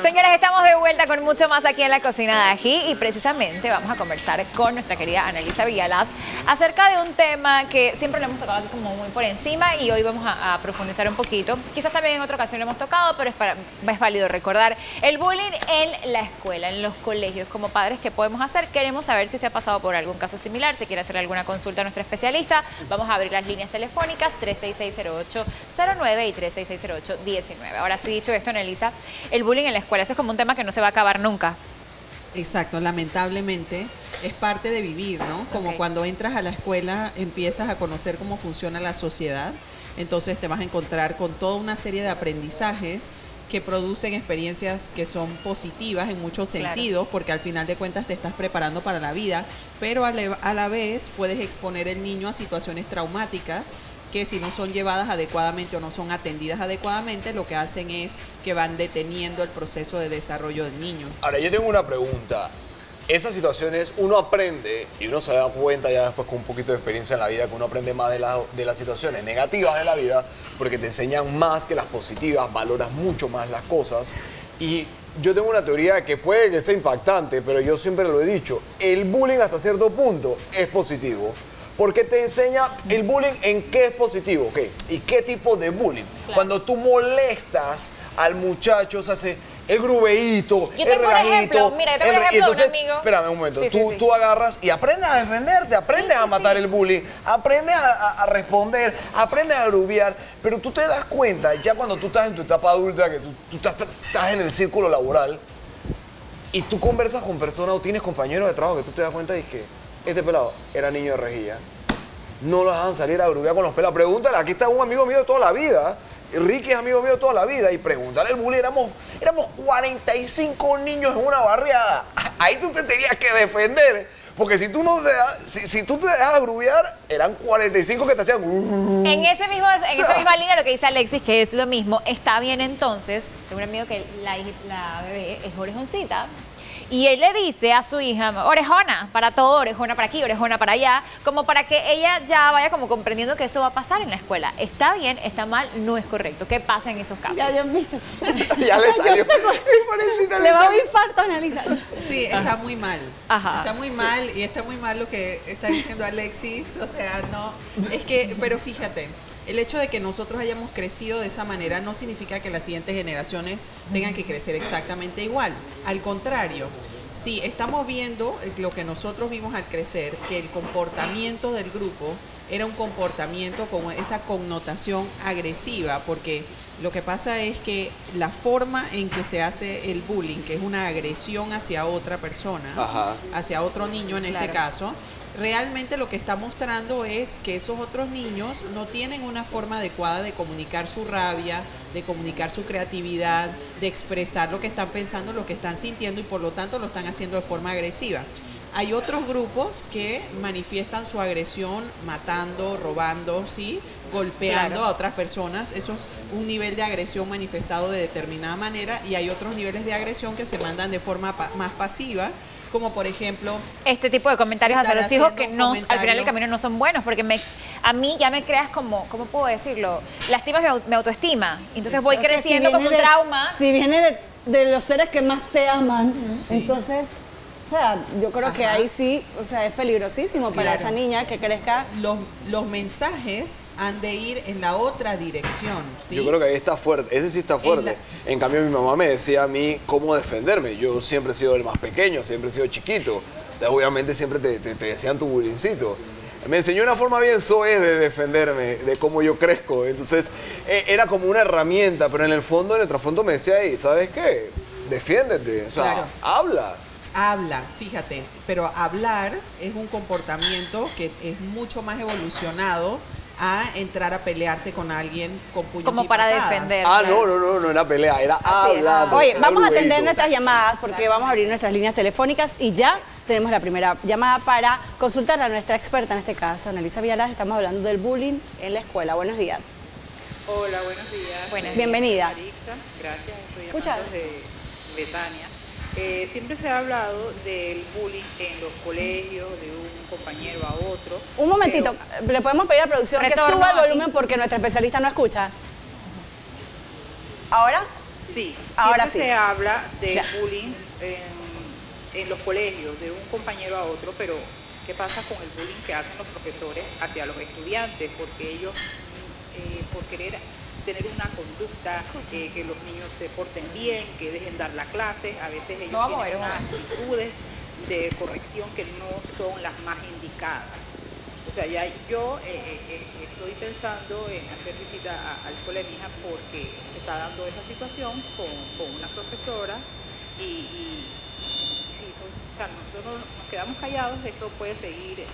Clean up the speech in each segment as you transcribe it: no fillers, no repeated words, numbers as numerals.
Señores, estamos de vuelta con mucho más aquí en la Cocina de Ají y precisamente vamos a conversar con nuestra querida Annalisa Villalaz acerca de un tema que siempre lo hemos tocado aquí como muy por encima y hoy vamos a profundizar un poquito. Quizás también en otra ocasión lo hemos tocado, pero es válido recordar el bullying en la escuela, en los colegios. Como padres, ¿qué podemos hacer? Queremos saber si usted ha pasado por algún caso similar, si quiere hacer alguna consulta a nuestra especialista. Vamos a abrir las líneas telefónicas 366-0809 y 366-0819. Ahora sí, dicho esto, Annalisa, el bullying en la escuela, eso es como un tema que no se va a acabar nunca. Exacto, lamentablemente es parte de vivir, ¿no? Como cuando entras a la escuela empiezas a conocer cómo funciona la sociedad, entonces te vas a encontrar con toda una serie de aprendizajes que producen experiencias que son positivas en muchos sentidos, porque al final de cuentas te estás preparando para la vida, pero a la vez puedes exponer el niño a situaciones traumáticas que si no son llevadas adecuadamente o no son atendidas adecuadamente, lo que hacen es que van deteniendo el proceso de desarrollo del niño. Ahora, yo tengo una pregunta. Esas situaciones uno aprende y uno se da cuenta ya después con un poquito de experiencia en la vida que uno aprende más de las situaciones negativas de la vida porque te enseñan más que las positivas, valoras mucho más las cosas. Y yo tengo una teoría que puede que sea impactante, pero yo siempre lo he dicho, el bullying hasta cierto punto es positivo. Porque te enseña el bullying en qué es positivo, ¿ok? Y qué tipo de bullying. Claro. Cuando tú molestas al muchacho, se hace el grubeíto, el relajito. Mira, yo tengo un ejemplo de un amigo. Espérame un momento, tú agarras y aprendes a defenderte, aprendes a matar el bullying, aprendes a responder, aprendes a grubear, pero tú te das cuenta, ya cuando tú estás en tu etapa adulta, que tú estás en el círculo laboral, y tú conversas con personas o tienes compañeros de trabajo que tú te das cuenta de que este pelado era niño de rejilla. No lo dejaban salir a grubear con los pelados. Pregúntale, aquí está un amigo mío de toda la vida. Ricky es amigo mío de toda la vida. Y pregúntale al bullying, éramos 45 niños en una barriada. Ahí tú te tenías que defender. Porque si tú, si tú te dejas grubear, eran 45 que te hacían... En esa misma línea lo que dice Alexis, que es lo mismo, está bien entonces. Tengo un amigo que la bebé es orejoncita. Y él le dice a su hija, orejona, para todo, orejona para aquí, orejona para allá, como para que ella ya vaya como comprendiendo que eso va a pasar en la escuela. Está bien, está mal, no es correcto. ¿Qué pasa en esos casos? Ya habían visto. Ya le salió. Le va a un infarto a analizar. Sí, está muy mal. Ajá. Está muy mal y está muy mal lo que está diciendo Alexis. O sea, no, es que, pero fíjate. El hecho de que nosotros hayamos crecido de esa manera no significa que las siguientes generaciones tengan que crecer exactamente igual. Al contrario, si estamos viendo lo que nosotros vimos al crecer, que el comportamiento del grupo era un comportamiento con esa connotación agresiva, porque lo que pasa es que la forma en que se hace el bullying, que es una agresión hacia otra persona, hacia otro niño en este caso, realmente lo que está mostrando es que esos otros niños no tienen una forma adecuada de comunicar su rabia, de comunicar su creatividad, de expresar lo que están pensando, lo que están sintiendo y por lo tanto lo están haciendo de forma agresiva. Hay otros grupos que manifiestan su agresión matando, robando, ¿sí? Golpeando a otras personas. Eso es un nivel de agresión manifestado de determinada manera y hay otros niveles de agresión que se mandan de forma más pasiva, como por ejemplo... Este tipo de comentarios hacia los hijos que no, al final del camino no son buenos, porque a mí ya me creas como, ¿cómo puedo decirlo? Lastimas mi autoestima. Entonces voy creciendo con un trauma. Si viene de los seres que más te aman, entonces... O sea, yo creo que ahí sí, o sea, es peligrosísimo para esa niña que crezca. Los mensajes han de ir en la otra dirección, ¿sí? Yo creo que ahí está fuerte, ese sí está fuerte. En cambio, mi mamá me decía a mí cómo defenderme. Yo siempre he sido el más pequeño, siempre he sido chiquito. Entonces, obviamente siempre te decían tu bullyingcito. Me enseñó una forma bien soez de defenderme, de cómo yo crezco. Entonces, era como una herramienta, pero en el trasfondo me decía, hey, ¿sabes qué? Defiéndete, o sea, habla. Habla, fíjate, pero hablar es un comportamiento que es mucho más evolucionado a entrar a pelearte con alguien con puños como y para patadas. defender. No era pelea, era hablar. Oye, vamos a atender nuestras llamadas porque vamos a abrir nuestras líneas telefónicas y ya tenemos la primera llamada para consultar a nuestra experta en este caso, Annalisa Villalaz. Estamos hablando del bullying en la escuela. Buenos días. Hola, buenos días. Buenas. Bienvenida. Gracias, estoy llamando de Betania. Siempre se ha hablado del bullying en los colegios, de un compañero a otro. Un momentito, ¿le podemos pedir a producción que suba el volumen porque nuestra especialista no escucha? ¿Ahora? Sí, Ahora siempre sí. se habla de Ya. bullying en los colegios, de un compañero a otro, pero ¿qué pasa con el bullying que hacen los profesores hacia los estudiantes? Porque ellos, por querer tener una conducta, que los niños se porten bien, que dejen dar la clase, a veces ellos No vamos a tienen ver, unas actitudes de corrección que no son las más indicadas. O sea, ya yo estoy pensando en hacer visita al cole de mi hija porque se está dando esa situación con una profesora y sí, o sea, nosotros nos quedamos callados, esto puede seguir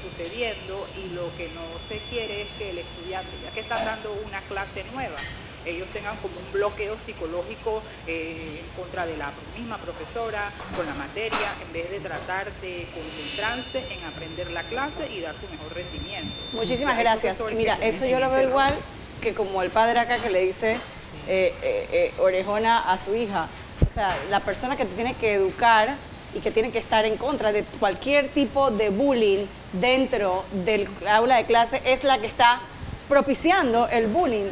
sucediendo y lo que no se quiere es que el estudiante, ya que están dando una clase nueva, ellos tengan como un bloqueo psicológico en contra de la misma profesora con la materia, en vez de tratar de concentrarse en aprender la clase y dar su mejor rendimiento. Muchísimas Hay gracias. profesores Mira, que eso yo lo veo cometen igual que como el padre acá que le dice orejona a su hija. O sea, la persona que te tiene que educar y que tiene que estar en contra de cualquier tipo de bullying dentro del aula de clase es la que está propiciando el bullying.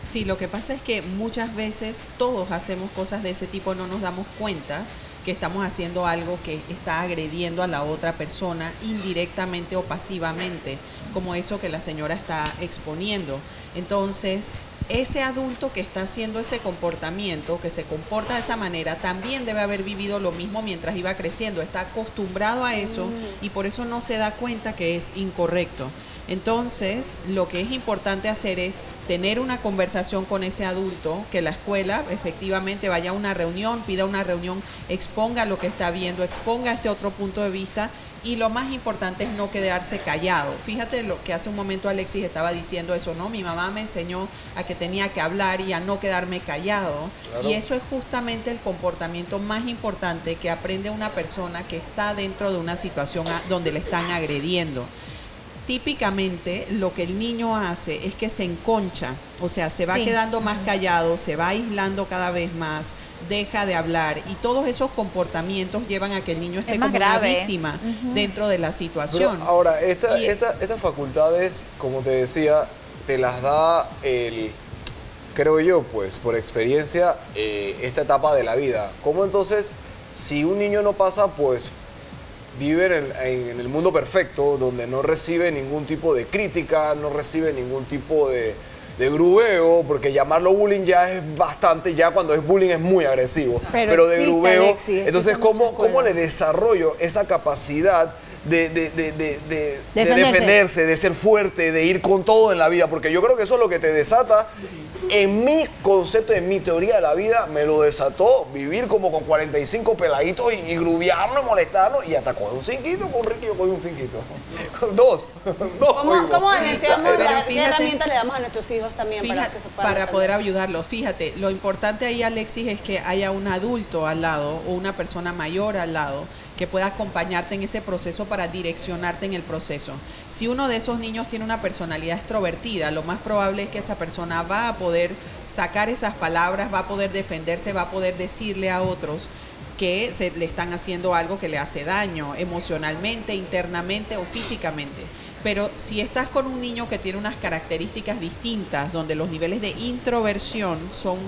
Sí, lo que pasa es que muchas veces todos hacemos cosas de ese tipo, no nos damos cuenta que estamos haciendo algo que está agrediendo a la otra persona indirectamente o pasivamente, como eso que la señora está exponiendo. Entonces, ese adulto que está haciendo ese comportamiento, que se comporta de esa manera, también debe haber vivido lo mismo mientras iba creciendo, está acostumbrado a eso y por eso no se da cuenta que es incorrecto. Entonces, lo que es importante hacer es tener una conversación con ese adulto, que la escuela efectivamente vaya a una reunión, pida una reunión, exponga lo que está viendo, exponga este otro punto de vista y lo más importante es no quedarse callado. Fíjate lo que hace un momento Alexis estaba diciendo eso, ¿no? Mi mamá me enseñó a que tenía que hablar y a no quedarme callado. Claro. Y eso es justamente el comportamiento más importante que aprende una persona que está dentro de una situación donde le están agrediendo. Típicamente lo que el niño hace es que se enconcha, o sea, se va Sí. quedando más callado, se va aislando cada vez más, deja de hablar y todos esos comportamientos llevan a que el niño esté Es más como una grave. víctima dentro de la situación. Pero ahora, Y- estas facultades, como te decía, te las da creo yo, pues, por experiencia, esta etapa de la vida. ¿Cómo entonces, si un niño no pasa, pues, vive en el mundo perfecto, donde no recibe ningún tipo de crítica, no recibe ningún tipo de grubeo, porque llamarlo bullying ya es bastante, ya cuando es bullying es muy agresivo, Pero de existe, grubeo, Alexis, entonces existen muchas ¿cómo le escuelas. desarrollo esa capacidad de Defenderse. defenderse, de ser fuerte, de ir con todo en la vida? Porque yo creo que eso es lo que te desata. En mi concepto, en mi teoría de la vida, me lo desató vivir como con 45 peladitos y grubiarnos, molestarnos y hasta coger un cinquito. Con Ricky yo cogí un cinquito. Dos. ¿Cómo cogimos. deseamos pero qué fíjate- herramientas le damos a nuestros hijos también para que se puedan para poder defender? ayudarlos? Fíjate, lo importante ahí, Alexis, es que haya un adulto al lado o una persona mayor al lado que pueda acompañarte en ese proceso para direccionarte en el proceso. Si uno de esos niños tiene una personalidad extrovertida, lo más probable es que esa persona va a poder sacar esas palabras, va a poder defenderse, va a poder decirle a otros que le están haciendo algo que le hace daño emocionalmente, internamente o físicamente. Pero si estás con un niño que tiene unas características distintas, donde los niveles de introversión son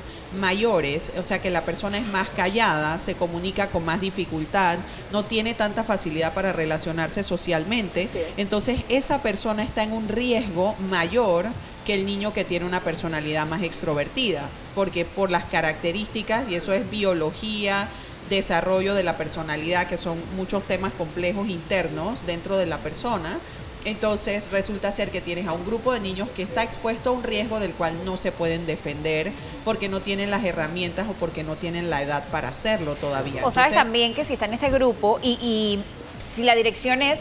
mayores, o sea que la persona es más callada, se comunica con más dificultad, no tiene tanta facilidad para relacionarse socialmente, Así es. entonces esa persona está en un riesgo mayor que el niño que tiene una personalidad más extrovertida, porque por las características, y eso es biología, desarrollo de la personalidad, que son muchos temas complejos internos dentro de la persona. Entonces resulta ser que tienes a un grupo de niños que está expuesto a un riesgo del cual no se pueden defender porque no tienen las herramientas o porque no tienen la edad para hacerlo todavía. O sabes Entonces, también que si está en este grupo y si la dirección es,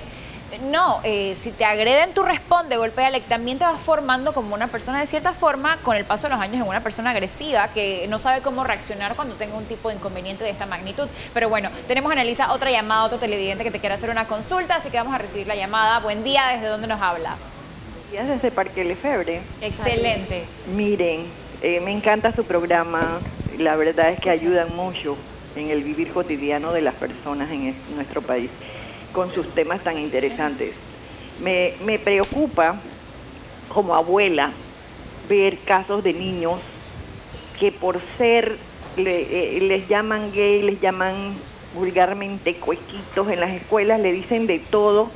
no, si te agreden tú responde, golpéale, también te vas formando como una persona de cierta forma con el paso de los años en una persona agresiva que no sabe cómo reaccionar cuando tenga un tipo de inconveniente de esta magnitud. Pero bueno, tenemos, Annalisa, otra llamada, otro televidente que te quiere hacer una consulta, así que vamos a recibir la llamada. Buen día, ¿desde dónde nos habla? Ya desde Parque Lefebvre. Excelente. Miren, me encanta su programa. La verdad es que ayudan mucho en el vivir cotidiano de las personas en nuestro país con sus temas tan interesantes. Me preocupa como abuela ver casos de niños que por ser les llaman gay, les llaman vulgarmente cuequitos en las escuelas, le dicen de todo.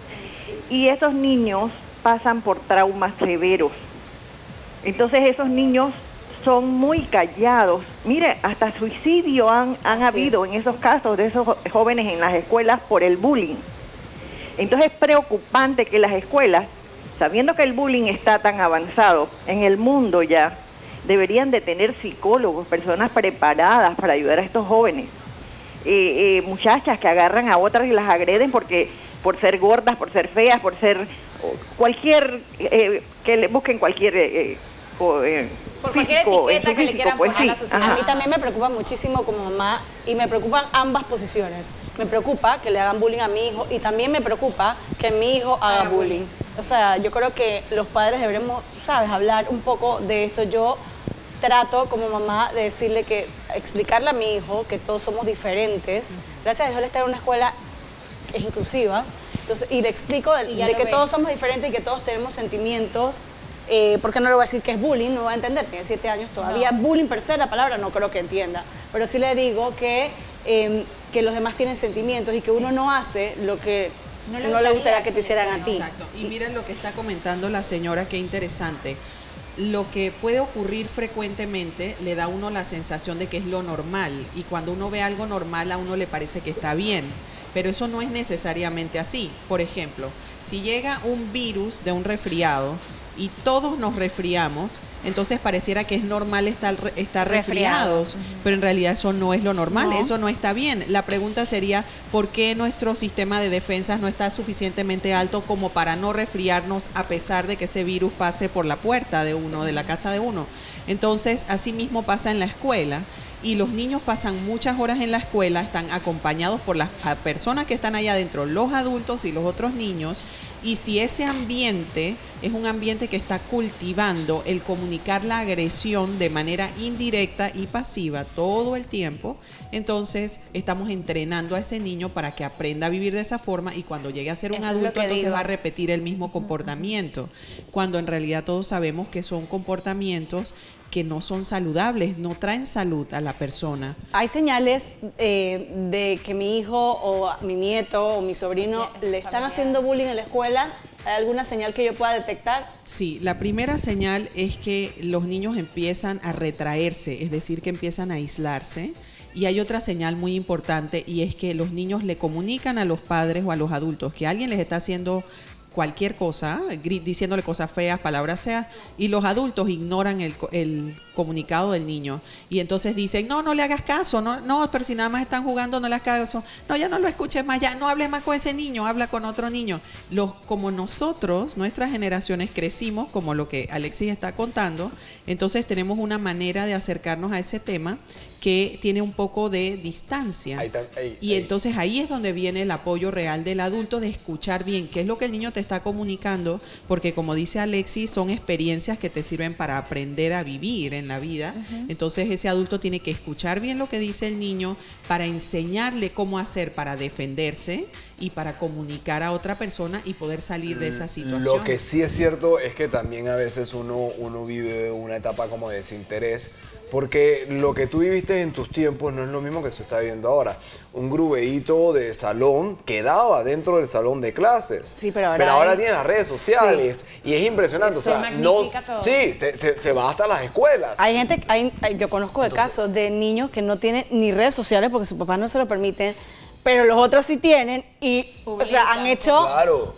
Y esos niños pasan por traumas severos. Entonces esos niños son muy callados. Mire, hasta suicidio han habido en esos casos de esos jóvenes en las escuelas por el bullying. Entonces es preocupante que las escuelas, sabiendo que el bullying está tan avanzado en el mundo ya, deberían de tener psicólogos, personas preparadas para ayudar a estos jóvenes. Muchachas que agarran a otras y las agreden por ser gordas, por ser feas, por ser cualquier, que le busquen cualquier por cualquier etiqueta que le quieran pues, poner a la sí. sociedad. A mí también me preocupa muchísimo como mamá y me preocupan ambas posiciones. Me preocupa que le hagan bullying a mi hijo y también me preocupa que mi hijo haga bullying. O sea, yo creo que los padres deberemos, ¿sabes?, hablar un poco de esto. Yo trato como mamá de decirle explicarle a mi hijo que todos somos diferentes. Gracias a Dios él está en una escuela que es inclusiva. Entonces, y le explico de que todos somos diferentes y que todos tenemos sentimientos. Porque no le voy a decir que es bullying, no va a entender, tiene 7 años todavía. No. Bullying per se, la palabra no creo que entienda. Pero sí le digo que los demás tienen sentimientos y que uno no hace lo que no le gustaría que te hicieran a ti. Exacto. Y miren lo que está comentando la señora, qué interesante. Lo que puede ocurrir frecuentemente le da a uno la sensación de que es lo normal. Y cuando uno ve algo normal, a uno le parece que está bien. Pero eso no es necesariamente así. Por ejemplo, si llega un virus de un resfriado y todos nos resfriamos, entonces pareciera que es normal estar resfriados, pero en realidad eso no es lo normal, eso no está bien. La pregunta sería, ¿por qué nuestro sistema de defensas no está suficientemente alto como para no resfriarnos a pesar de que ese virus pase por la puerta de uno, de la casa de uno? Entonces, así mismo pasa en la escuela. Y los niños pasan muchas horas en la escuela, están acompañados por las personas que están allá adentro, los adultos y los otros niños. Y si ese ambiente es un ambiente que está cultivando el comunicar la agresión de manera indirecta y pasiva todo el tiempo, entonces estamos entrenando a ese niño para que aprenda a vivir de esa forma y cuando llegue a ser un adulto, entonces va a repetir el mismo comportamiento. Cuando en realidad todos sabemos que son comportamientos que no son saludables, no traen salud a la persona. Hay señales de que mi hijo o mi nieto o mi sobrino le están haciendo bullying en la escuela. ¿Hay alguna señal que yo pueda detectar? Sí, la primera señal es que los niños empiezan a retraerse, es decir, que empiezan a aislarse. Y hay otra señal muy importante y es que los niños le comunican a los padres o a los adultos que alguien les está haciendo cualquier cosa, diciéndole cosas feas, palabras feas, y los adultos ignoran el comunicado del niño. Y entonces dicen, no le hagas caso, no, pero si nada más están jugando, no le hagas caso. No, ya no lo escuches más, ya no hables más con ese niño, habla con otro niño. Como nosotros, nuestras generaciones, crecimos, como lo que Alexis está contando, entonces tenemos una manera de acercarnos a ese tema que tiene un poco de distancia. Y entonces ahí es donde viene el apoyo real del adulto de escuchar bien qué es lo que el niño te está comunicando, porque como dice Alexis, son experiencias que te sirven para aprender a vivir en la vida. Entonces ese adulto tiene que escuchar bien lo que dice el niño para enseñarle cómo hacer para defenderse y para comunicar a otra persona y poder salir de esa situación. Lo que sí es cierto es que también a veces uno vive una etapa como de desinterés, porque lo que tú viviste en tus tiempos no es lo mismo que se está viviendo ahora. Un grubeíto de salón quedaba dentro del salón de clases. Sí, pero ahora tiene las redes sociales y es impresionante. Eso magnifica todo. Sí, se va hasta las escuelas. Hay gente, yo conozco de casos de niños que no tienen ni redes sociales porque sus papás no se lo permiten, pero los otros sí tienen y, o sea, han hecho,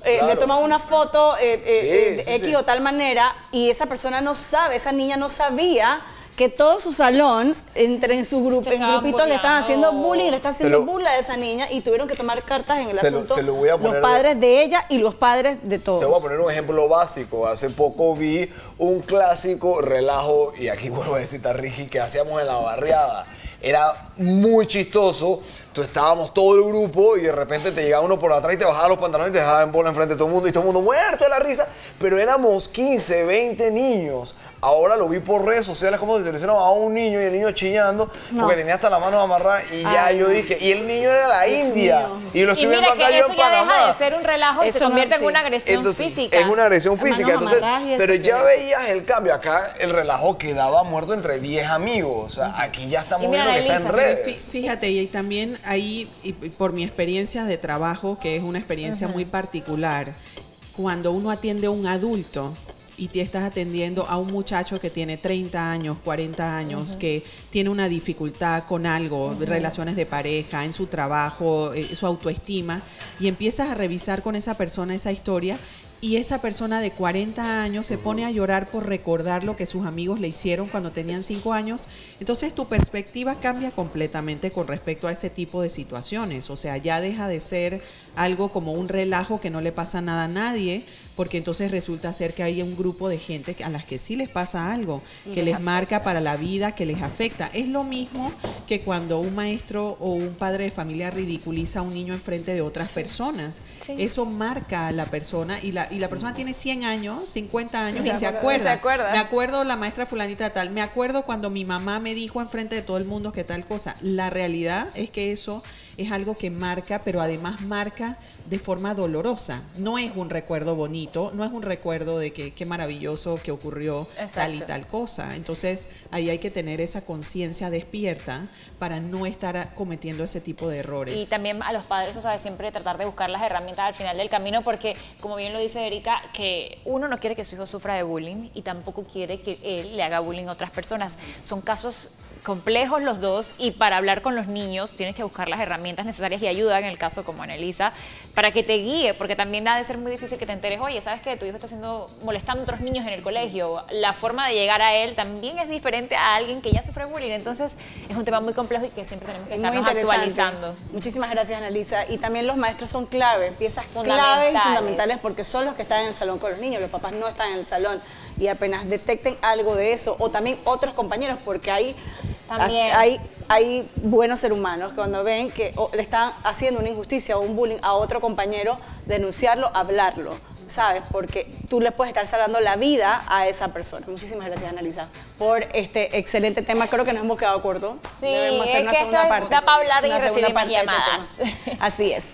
le toman una foto X o tal manera y esa persona no sabe, esa niña no sabía que todo su salón, en grupitos le están haciendo bullying, le están haciendo burla a esa niña y tuvieron que tomar cartas en el asunto los padres de ella y los padres de todos. Te voy a poner un ejemplo básico. Hace poco vi un clásico relajo, y aquí vuelvo a decir, Ricky, que hacíamos en la barriada. Era muy chistoso. Estábamos todo el grupo y de repente te llegaba uno por atrás y te bajaba los pantalones y te dejaba en bola enfrente de todo el mundo y todo el mundo muerto de la risa. Pero éramos 15, 20 niños ahora lo vi por redes sociales como se lo hicieron a un niño y el niño chillando porque tenía hasta las manos amarradas y ya yo dije, y el niño era la India y lo estoy Y viendo mira acá que yo eso en ya Panamá. deja de ser un relajo y Eso se convierte no, en una sí. agresión Entonces, física. es una agresión Manos física. Entonces, amarradas y eso, pero ¿qué ya es? veías el cambio. Acá el relajo quedaba muerto entre 10 amigos. O sea, aquí ya estamos Y mira, viendo que está en Elisa, redes. Fíjate, y también ahí, y por mi experiencia de trabajo, que es una experiencia muy particular, cuando uno atiende a un adulto y te estás atendiendo a un muchacho que tiene 30 años, 40 años, que tiene una dificultad con algo, relaciones de pareja, en su trabajo, su autoestima, y empiezas a revisar con esa persona esa historia, y esa persona de 40 años se pone a llorar por recordar lo que sus amigos le hicieron cuando tenían 5 años. Entonces tu perspectiva cambia completamente con respecto a ese tipo de situaciones. O sea, ya deja de ser algo como un relajo que no le pasa nada a nadie, porque entonces resulta ser que hay un grupo de gente a las que sí les pasa algo, que les marca para la vida, que les afecta. Es lo mismo que cuando un maestro o un padre de familia ridiculiza a un niño enfrente de otras personas. Sí. Eso marca a la persona y la persona tiene 100 años, 50 años Sí, y se acuerda. se acuerda. Me acuerdo la maestra fulanita tal, me acuerdo cuando mi mamá me dijo enfrente de todo el mundo que tal cosa. La realidad es que eso es algo que marca, pero además marca de forma dolorosa. No es un recuerdo bonito, no es un recuerdo de que qué maravilloso que ocurrió tal y Exacto. tal cosa. Entonces, ahí hay que tener esa conciencia despierta para no estar cometiendo ese tipo de errores. Y también a los padres, o sea, siempre tratar de buscar las herramientas al final del camino, porque como bien lo dice Erika, que uno no quiere que su hijo sufra de bullying y tampoco quiere que él le haga bullying a otras personas. Son casos complejos los dos, y para hablar con los niños tienes que buscar las herramientas necesarias y ayuda, en el caso como Annelisa, para que te guíe, porque también ha de ser muy difícil que te enteres, oye, ¿sabes qué? Tu hijo está molestando a otros niños en el colegio. La forma de llegar a él también es diferente a alguien que ya sufre bullying. Entonces es un tema muy complejo y que siempre tenemos que Es muy estarnos interesante. actualizando. Muchísimas gracias, Annelisa. Y también los maestros son clave, piezas Fundamentales. claves y fundamentales, porque son los que están en el salón con los niños. Los papás no están en el salón, y apenas detecten algo de eso, o también otros compañeros, porque hay buenos seres humanos que cuando ven que le están haciendo una injusticia o un bullying a otro compañero, denunciarlo, hablarlo, ¿sabes? Porque tú le puedes estar salvando la vida a esa persona. Muchísimas gracias, Annelisa, por este excelente tema. Creo que nos hemos quedado cortos. Sí, Debemos hacer es una que segunda esto parte. da para hablar y Una segunda recibir más parte de este llamadas. tema. Así es.